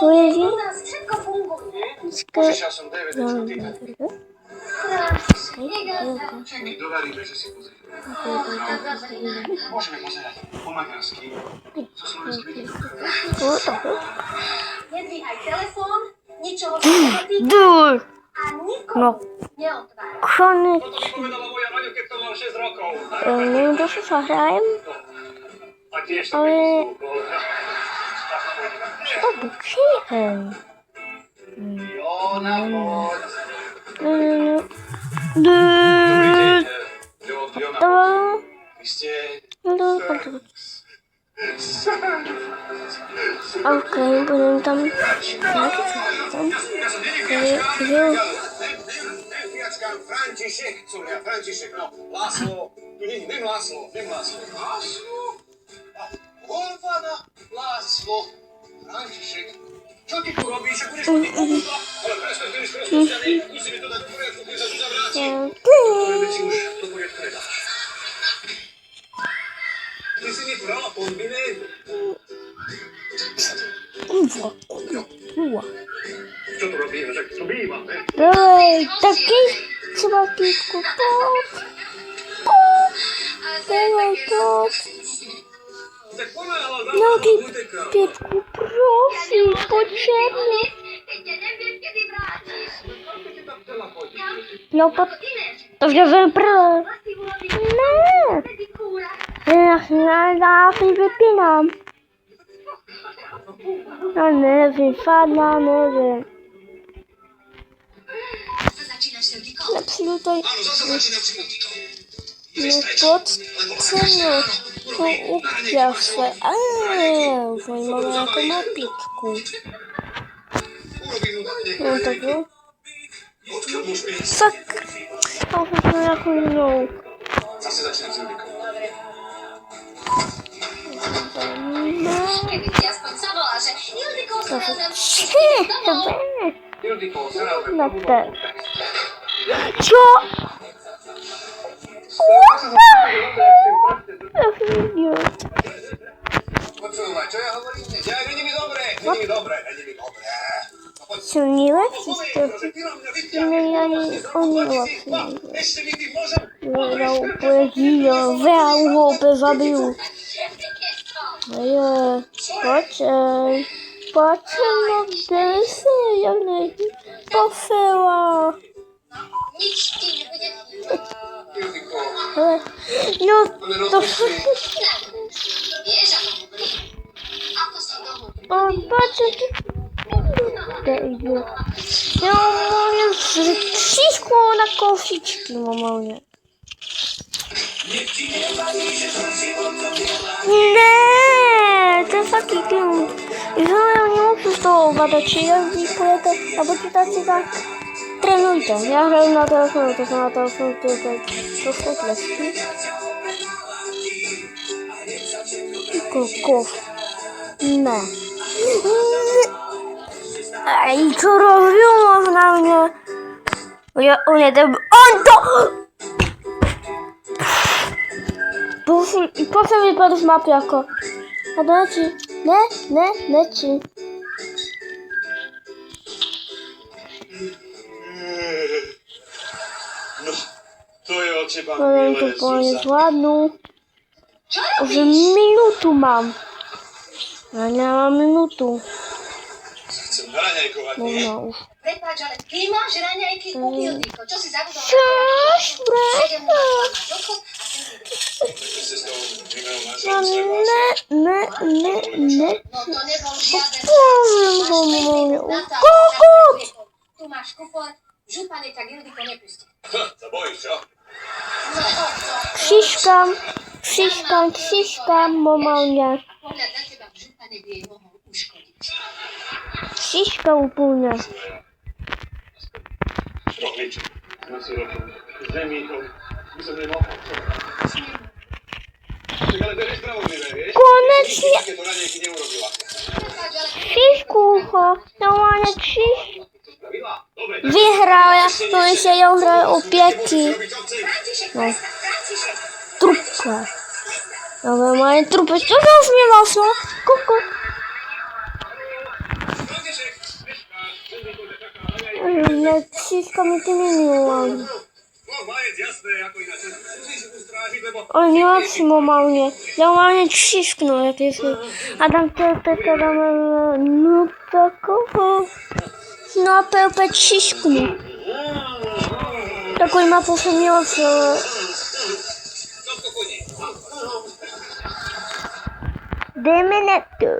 Pojedzie? Požičal som DVD z Titanic. Dovaríme, že si pozrieme. Môžeme pozerať po maďarsky, so slovenskými titulkami. Nedvíhaj telefón, ničoho sa netýka Dur! a nikomu No, neotváraj. koniec. Toto mi povedala moja Maňo, keď to mal 6 rokov. Neviem, čo sa zahrajem. A tiež to Ale... neposlúchol. Obyčej. Jona, poď. Dobrý deň. Jona, vy ste... Ok, budem tam... František, Curia, František, no, Láslo, tu není, nem Láslo. Láslo? Golfana, Láslo, František. Čo ty tu robíš? Ak budeš chodit po kúpla? Ale prestaň, ty rozprosťaný, musíme to dať do poriadku, keď sa tu zavráti. Ale veci už do poriadku nedáš. Ty si mi brala podviny? Čo tu robíme? Však tu bývame. Taký cvakýtku, poď. Tak poďme, ale Nogi, západ uteká. typku, prosím, potrzebny. Ako ti tam chcela chodiť? No, to вже вибрала. Я wypinam. No nie wiem, fadna, nie wiem. Lepszy tutaj, Áno, zase začínam psychotikou. no pod cenu, to upia się, już nie mamy jaką napiczku. Urobím mu dane. No tak, no. Odkiaľ môž prísť? Tak, to chyba jako inną. Zase začínam s Judikou. Keby si aspoň zavolal, že Ildiko sa nám domov. Judiko, zarábme Na prvú te. notu. Co? Počúvaj, čo ja hovorím? Ja, není mi dobre, není mi dobre. Silniwe? Že ty na mňa vyťahne. No ja nie uniła. Ešte mi ty môžem... Ja upojeździła, wyjął by zabił. Poczekaj. Poczekaj, no desy, jak nie pofyła. Nič ti nebude. Judiko, No to Vieš, ako hovorí. Ako si dohodli? poczekaj. Ja mówię, że ciskło na kosiczki, mamanie. Nie, to jest taki klimat. I ja nie mogę z toho badać, czy ja gdzieś pojadę, albo ty tacy tak trenujcie. Ja grałem na telefonie, to są na telefonie, to są kleski. I kroków. Nie. Ej, co robiło na mnie? On jeden... On to... I potem wypadł z mapy jako... A to leci. Leci. no, to je od teba Powiem milé, to koniec Zuza. ładną. Čo Że robíš? minutu mam. Ja nie mam minutu. Chcem raňajkovať, No nie? no už. Prepáč, ale ty máš raňajky u Ildiko. Čo si zabudol? Coś, Sedem brata. na dochod a sem si Ty ste s tou bývalou No manželkou stretla? ne. No to nebol žiaden Powiem Máš wam pekný moje. Natál, Kokot! máš pekný Tu máš kufor, župane tak Ildiko nepustí. Sa bojíš, čo? Ksiśkam, mamanie. Pohľad na teba v župane by jej mohol uškodiť. Ksiśka upłynie. No nič. Na si rokom. Zemi, to by som nemohol. Tak ale to je nespravodlivé, vieš? Konecznie. Nič takéto raňajky neurobila. Prepáč, ale Ksiśkucho. Normalnie Ksiś. Spravila? Dobre, Wygrał, jak to się ją gra o pieki. robiť, čo chceš. František, prestaň, František. Trupka. Nowe moje trupy. Co to już nie mocno? Kuku. naciskam i ty mnie nie łamie. No, jest jasne, jako inaczej. Muszę się ustraszyć, lebo... O, nie łapsi normalnie. Ja normalnie cisknął, jak jest... Adam Pełpę, no takowo. No, Pełpę cisknął. Taką ma posłumiała się. No, spokojnie. Dajmy na to.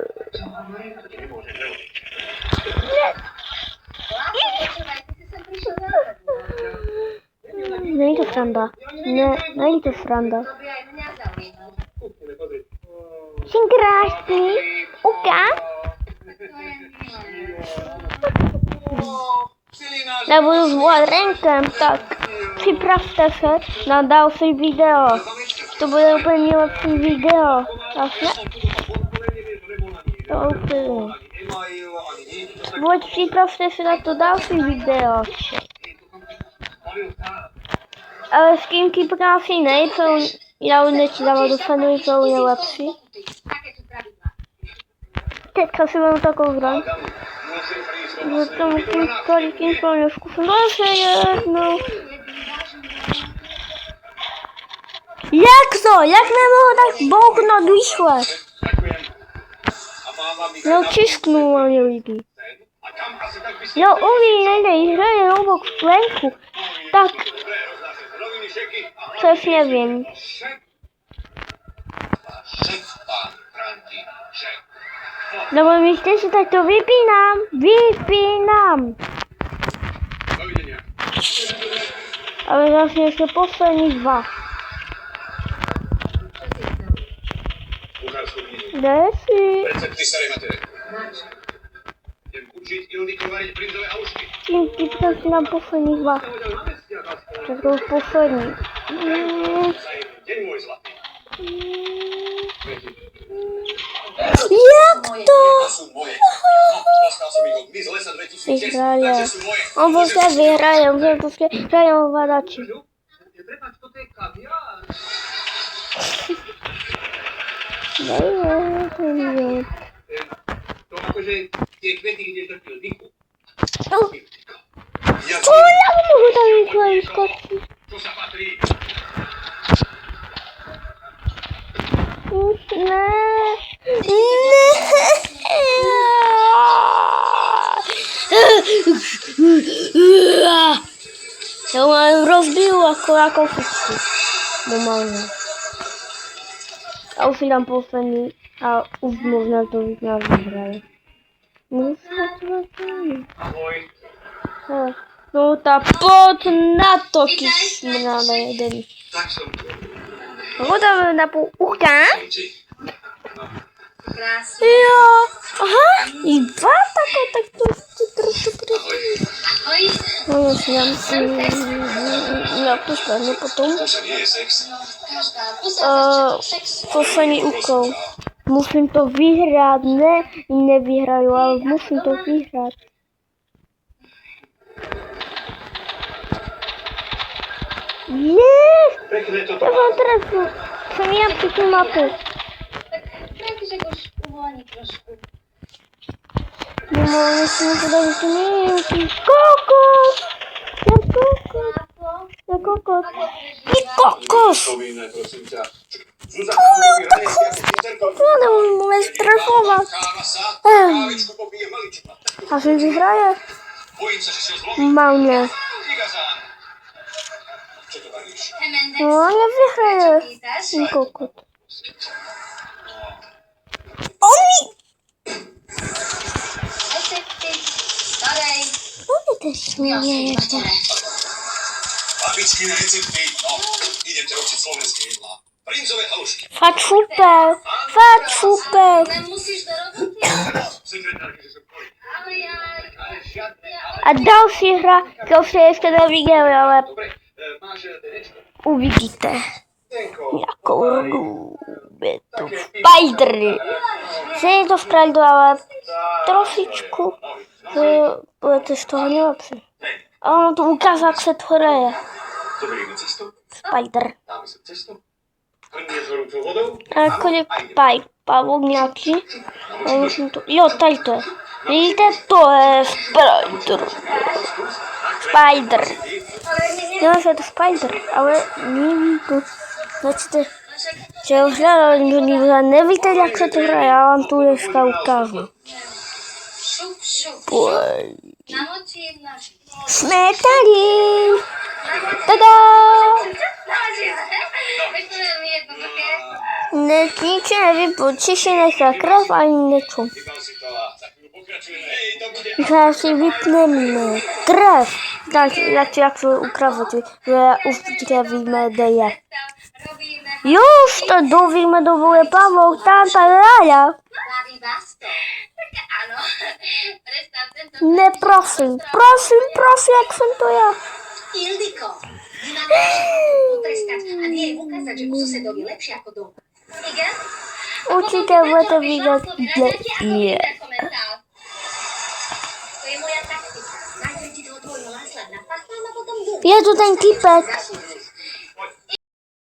No i to franda. No i to franda. Synkrasny. Uka. Ja budu zvolat rękę, tak. Připravte se na další video. To bude úplně lepší video. Jasně? To úplně. Buď připravte se na to další video. Ale skínky práci nejsou, já už nečítám do fanu, jsou nejlepší. Teďka si mám takovou zbraň. Že to musím kolik úplně zkusit. Zase jednou. Jak to? Jak nemohu tak bouknout rychle? No čisknu mě lidi. No umí, nejde, hraje Roblox venku. Tak. Coś nevím. No myslíte si, tak to vypínám. Vypínám. Ale zase ještě poslední dva. Kde jsi? Recepty staré matery. Jdem učit Ildiku varit brinzové halušky. Tím typka si dám poslední dva. Tak to už poslední. Deň môj zlatý. Jak to? To sú moje. Dostal som ich od Miss Lesa 2006, Vyhraje. takže sú moje. On prostě vyhraje, on prostě hraje ovladači. Prepáč, toto je kaviár. To akože tie kvety ideš do Ildiku. Co já mohu tam rychle vyskočit? Čo sa patrí? Ne. Ne. Já mám rozbiju jako fičku. Normálně. A už si dám poslední a už možná to nás vyhraje. Ahoj. No ta pod na to kysmrane jeden. Tak som tu. Voda na půl ucha. Krásně. Jo. Aha. I dva tak to trošku přijde. Ahoj. No já si dám to správně potom. Pusa nie je sex. Každá pusa sex. Poslední úkol. Musím to vyhrát, ne, nevyhraju, ale musím to vyhrát. Yes! Pekné to Já mám trefu. Jsem já při tu mapu. Tak Grzegorz uwolni troszkę. No, musím to dát tu nějaký kokos. Ja kokos. Łatwo. Ja kokos. I kokos. Povinné, prosím ťa. Zuzana, vyhranie ako Co nemůžeme strefovat. Káva sa, kávičku popije maličko. A že vyhraje? Bojím sa, že si ho zlomí. Malně. Igazán. Čo to bavíš? Hemendek. No, nevyhraje. Witasz? Ten kokot. On mi... Recepty starej On mi też śmieje. Babičky na recepty. No, idem ťa učiť slovenské jedlá. Brinzové halušky. Fakt super. Fakt super. Ale musisz do roboty. Sekretárky, že som kolik. Ale ja... Ale žiadne, ale... A další hra, kterou jste ještě neviděli, ale Dobre, máš denečko. uvidíte. Denko. Jakou je to Spider. Že je to Spider, ale trošičku budete z toho nejlepší. A ono to ukázal, jak se to hraje. Zoberieme cestu. Spider. Dáme sa cestu. Hrnie s horúcou vodou. A kolik pavok nějaký. A musím to... Jo, tady to je. Vidíte, to je Spider. Spider. Ale nie, Ja myślę, to Spider, ale nie widzę. Znaczy, że już ale nie widzę jak się to gra, ja mam tu jest kaukazu. Siup, siup. Oj. Namoci jedna. Śmietali! Tada! Wyszło mi jedno takie. Nic nie wiem, bo ci się nie chce krew, ani nie czuł. Vybal si to a za chvíľu pokračujeme. Hej, to bude... Zaraz się wypniemy. Krew! Tak, jak to ukradł, że uwdziewimy deje. Robíme. Już to dówimy do wuje Paweł, tanta laja. Baví vás to. Tak áno. Predstav tento. Nie prosím, prosím, akcentuję. Ildiko, vy nám môžete potrestať a nie jej ukázať, že u susedov je lepšie ako doma. Igen? Určitě budete vidět, nie. To je moja taktika. Najprv ti toho tvojho Lásla napachám a potom dúfam. Je tu ten typek. Začni